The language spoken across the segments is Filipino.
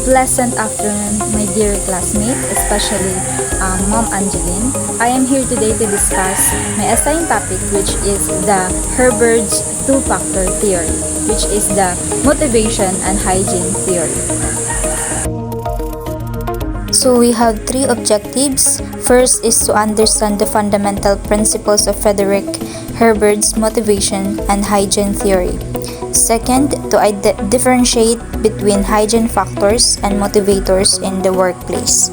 pleasant afternoon, my dear classmate, especially Mom Angeline. I am here today to discuss my assigned topic, which is the Herzberg's two-factor theory, which is the motivation and hygiene theory. So we have three objectives. First is to understand the fundamental principles of Frederick Herzberg's motivation and hygiene theory. Second, to differentiate between hygiene factors and motivators in the workplace.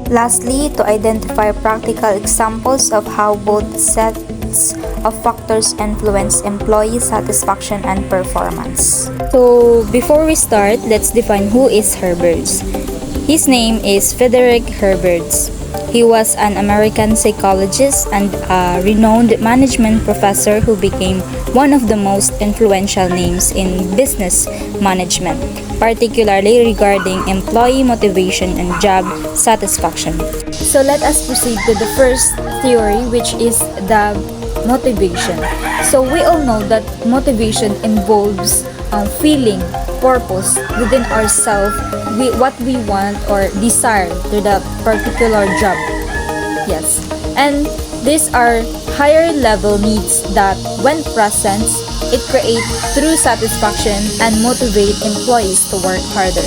Lastly, to identify practical examples of how both sets of factors influence employee satisfaction and performance. So before we start, let's define who is Herzberg. His name is Frederick Herzberg. He was an American psychologist and a renowned management professor who became one of the most influential names in business management, particularly regarding employee motivation and job satisfaction. So let us proceed to the first theory, which is the motivation. So we all know that motivation involves feeling purpose within ourselves, what we want or desire to the particular job. Yes, and these are higher level needs that when present, it creates true satisfaction and motivate employees to work harder.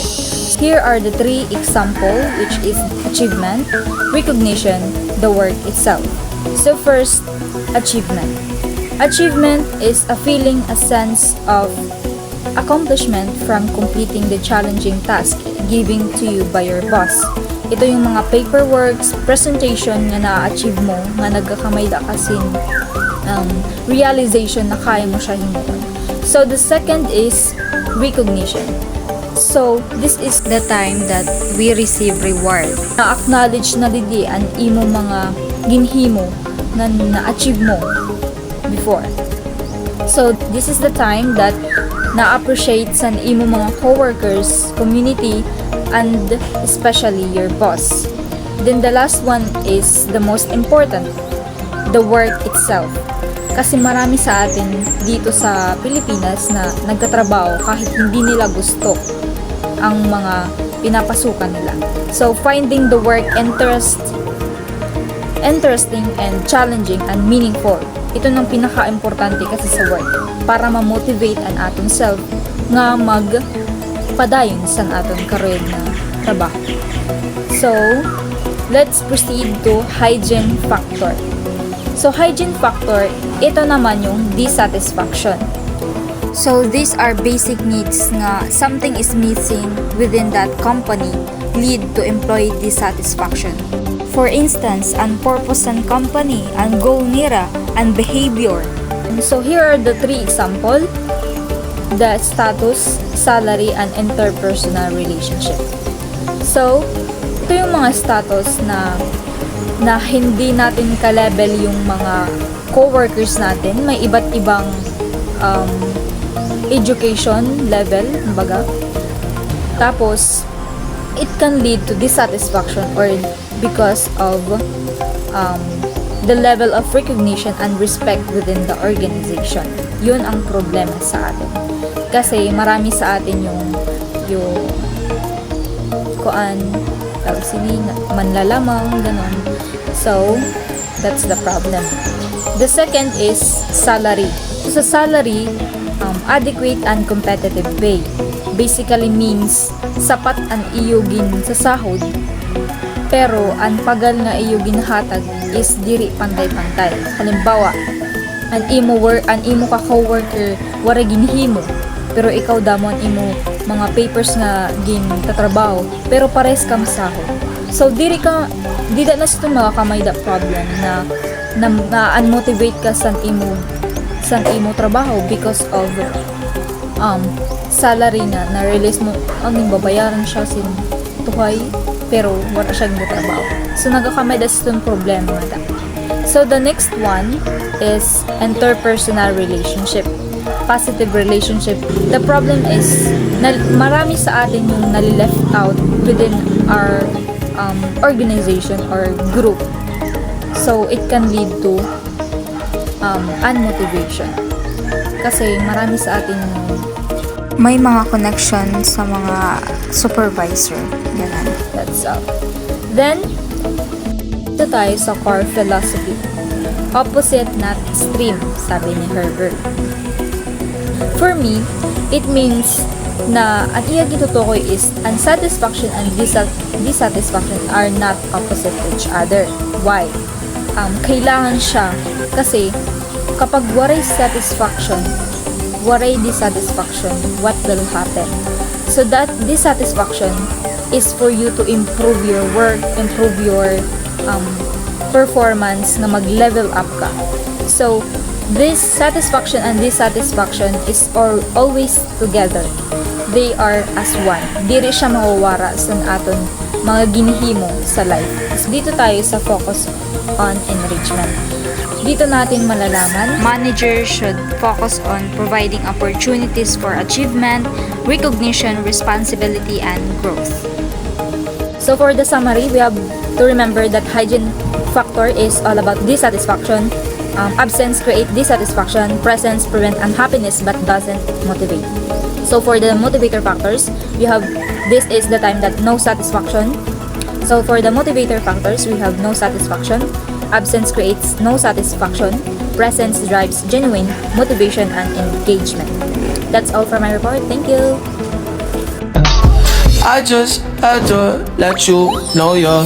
Here are the three examples, which is achievement, recognition, the work itself. So first, achievement. Achievement is a feeling, a sense of accomplishment from completing the challenging task given to you by your boss. Ito yung mga paperworks, presentation nga na-achieve mo, nga nagkakamay da kasing realization na kaya mo siya himuon. So the second is recognition. So this is the time that we receive reward. Na-acknowledge na didi ang imo mga ginhimo na na-achieve mo before. So this is the time that na-appreciate sa imo mga coworkers, community, and especially your boss. Then the last one is the most important, the work itself. Kasi marami sa atin dito sa Pilipinas na nagkatrabaho kahit hindi nila gusto ang mga pinapasukan nila. So finding the work interesting and challenging and meaningful. Ito nang pinaka-importante kasi sa work para ma-motivate ang aton self nga magpadayon sa aton career na trabaho. So, let's proceed to hygiene factor. So, hygiene factor, ito naman yung dissatisfaction. So, these are basic needs nga something is missing within that company lead to employee dissatisfaction. For instance, ang purpose ng company, ang goal nila, ang behavior. So here are the three examples: the status, salary, and interpersonal relationship. So, ito yung mga status na hindi natin ka-level yung mga co-workers natin. May iba't ibang education level, kumbaga. Tapos, it can lead to dissatisfaction or because of the level of recognition and respect within the organization. Yun ang problema sa atin. Kasi marami sa atin yung manlalamang, ganun. So, that's the problem. The second is salary. So, sa salary, adequate and competitive pay. Basically means sapat ang iyugin sa sahod, pero ang pagal nga iyo ginhatag is diri pantay-pantay. Halimbawa, ang imo ka coworker wara ginhimo, pero ikaw damon imo mga papers nga gintatrabaho, pero pares ka masahod. So diri na sa makakamay da problem na unmotivate ka sa imo trabaho because of salary na release mo ang babayaran siya sin tuhay pero wala siyang trabaho. So nagakamay da sa problema da. So the next one is interpersonal relationship, positive relationship. The problem is marami sa atin yung nalileft out within our organization or group. So it can lead to unmotivation. Kasi marami sa atin May mga connection sa mga supervisor. Ganun. That's all. Then, ito tayo sa core philosophy. Opposite, not extreme, sabi ni Herbert. For me, it means na ang iya gitutukoy is unsatisfaction and dissatisfaction are not opposite each other. Why? Kailangan siya kasi kapag waray satisfaction, waray dissatisfaction, what will happen? So that dissatisfaction is for you to improve your work, improve your performance, na mag-level up ka. So, this satisfaction and dissatisfaction is always together. They are as one. Diri siya mawawara sa aton mga ginihimo sa life. So, dito tayo sa focus on enrichment. Dito natin malalaman, Managers should focus on providing opportunities for achievement, recognition, responsibility, and growth. so for the summary, we have to remember that hygiene factor is all about dissatisfaction. Absence create dissatisfaction. Presence prevent unhappiness but doesn't motivate. So for the motivator factors, we have this is the time that no satisfaction. So for the motivator factors, we have no satisfaction. Absence creates no satisfaction. Presence drives genuine motivation and engagement. That's all for my report. Thank you. I just had to let you know you're